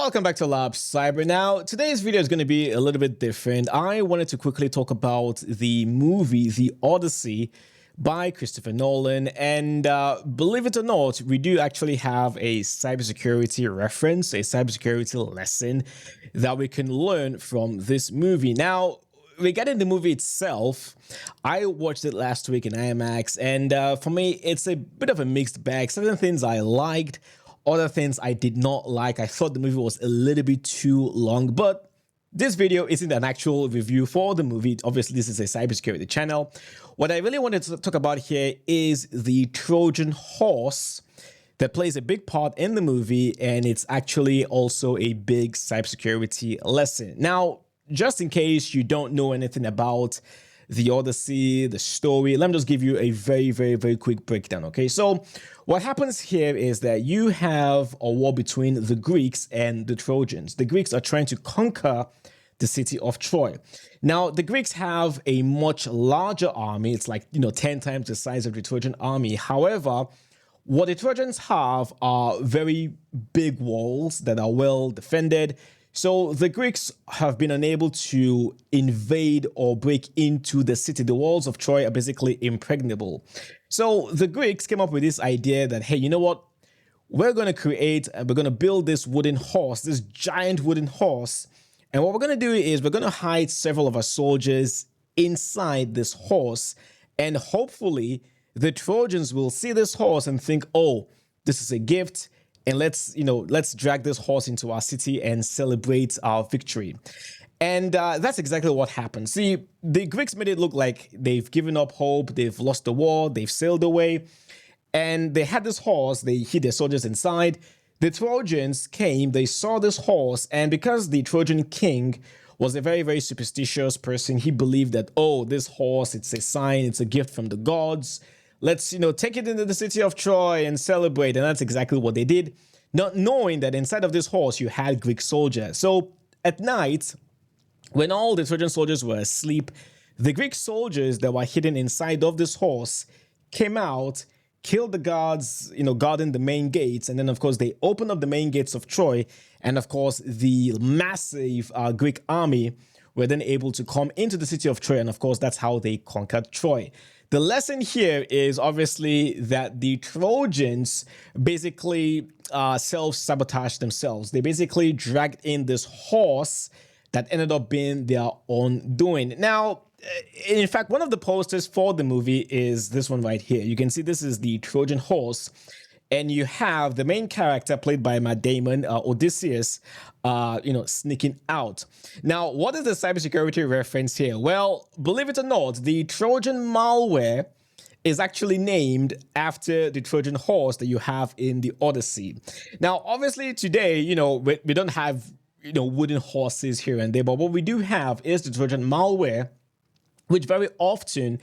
Welcome back to Lab Cyber. Now, today's video is going to be a little bit different. I wanted to quickly talk about the movie, The Odyssey, by Christopher Nolan. And believe it or not, we do actually have a cybersecurity reference, a cybersecurity lesson that we can learn from this movie. Now, regarding the movie itself, I watched it last week in IMAX, and for me, it's a bit of a mixed bag. Certain things I liked, other things I did not like. I thought the movie was a little bit too long, but this video isn't an actual review for the movie. Obviously, this is a cybersecurity channel. What I really wanted to talk about here is the Trojan horse that plays a big part in the movie, and it's actually also a big cybersecurity lesson. Now, just in case you don't know anything about the Odyssey, the story, let me just give you a very quick breakdown, okay? So what happens here is that you have a war between the Greeks and the Trojans. The Greeks are trying to conquer the city of Troy. Now, the Greeks have a much larger army. It's like, 10 times the size of the Trojan army. However, what the Trojans have are very big walls that are well defended. So the Greeks have been unable to invade or break into the city. The walls of Troy are basically impregnable. So the Greeks came up with this idea that, hey, you know what? We're going to build this wooden horse, this giant wooden horse. And what we're going to do is we're going to hide several of our soldiers inside this horse. And hopefully the Trojans will see this horse and think, oh, this is a gift. And let's drag this horse into our city and celebrate our victory. And that's exactly what happened. See, the Greeks made it look like they've given up hope, they've lost the war, they've sailed away. And they had this horse, they hid their soldiers inside. The Trojans came, they saw this horse, and because the Trojan king was a very superstitious person, he believed that, oh, this horse, it's a sign, it's a gift from the gods. Let's, take it into the city of Troy and celebrate. And that's exactly what they did, not knowing that inside of this horse, you had Greek soldiers. So at night, when all the Trojan soldiers were asleep, the Greek soldiers that were hidden inside of this horse came out, killed the guards, guarding the main gates. And then, of course, they opened up the main gates of Troy. And, of course, the massive Greek army were then able to come into the city of Troy. And, of course, that's how they conquered Troy. The lesson here is obviously that the Trojans basically self-sabotaged themselves. They basically dragged in this horse that ended up being their own doing. Now, in fact, one of the posters for the movie is this one right here. You can see this is the Trojan horse. And you have the main character played by Matt Damon, Odysseus, sneaking out. Now, what is the cybersecurity reference here? Well, believe it or not, the Trojan malware is actually named after the Trojan horse that you have in the Odyssey. Now, obviously today, we don't have, wooden horses here and there, but what we do have is the Trojan malware, which very often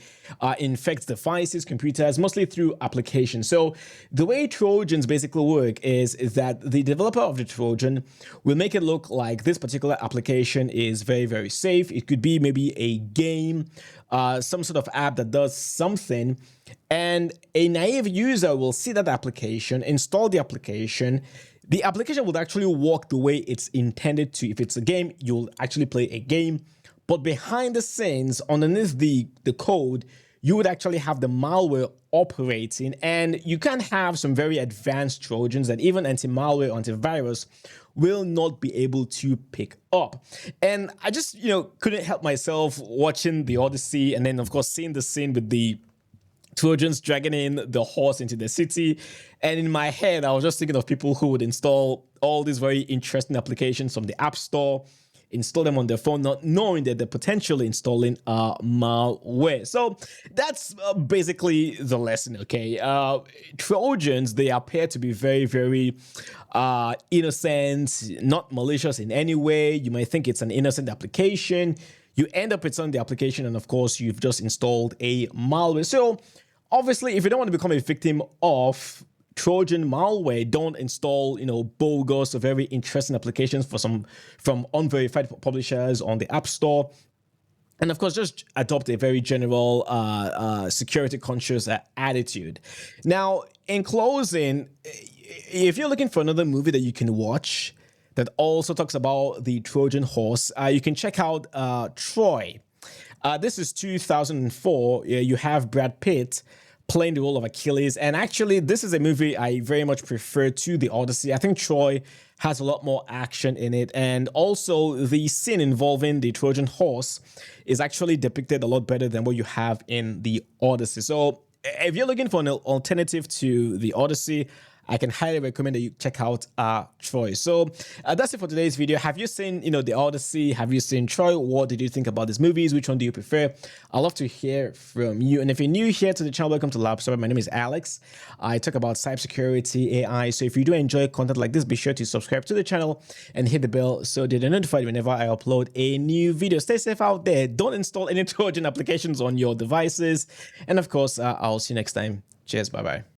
infects devices, computers, mostly through applications. So the way Trojans basically work is that the developer of the Trojan will make it look like this particular application is very safe. It could be maybe a game, some sort of app that does something, and a naive user will see that application, install the application. The application will actually work the way it's intended to. If it's a game, you'll actually play a game. But behind the scenes, underneath the code, you would actually have the malware operating, and you can have some very advanced Trojans that even anti-malware, antivirus will not be able to pick up. And I just, couldn't help myself watching the Odyssey, and then of course seeing the scene with the Trojans dragging in the horse into the city. And in my head, I was just thinking of people who would install all these very interesting applications from the App Store, install them on their phone, not knowing that they're potentially installing malware. So that's basically the lesson, okay? Trojans, they appear to be very innocent, not malicious in any way. You might think it's an innocent application. You end up installing the application, and of course, you've just installed a malware. So obviously, if you don't want to become a victim of Trojan malware, don't install, bogus or very interesting applications from unverified publishers on the App Store. And of course, just adopt a very general security conscious attitude. Now, in closing, if you're looking for another movie that you can watch that also talks about the Trojan horse. You can check out Troy. This is 2004. You have Brad Pitt playing the role of Achilles. And actually, this is a movie I very much prefer to the Odyssey. I think Troy has a lot more action in it. And also, the scene involving the Trojan horse is actually depicted a lot better than what you have in the Odyssey. So if you're looking for an alternative to the Odyssey, I can highly recommend that you check out Troy. So that's it for today's video. Have you seen, the Odyssey? Have you seen Troy? What did you think about these movies? Which one do you prefer? I'd love to hear from you. And if you're new here to the channel, welcome to Lab Server. My name is Alex. I talk about cybersecurity, AI. So if you do enjoy content like this, be sure to subscribe to the channel and hit the bell so that you're notified whenever I upload a new video. Stay safe out there. Don't install any Trojan applications on your devices. And of course, I'll see you next time. Cheers. Bye-bye.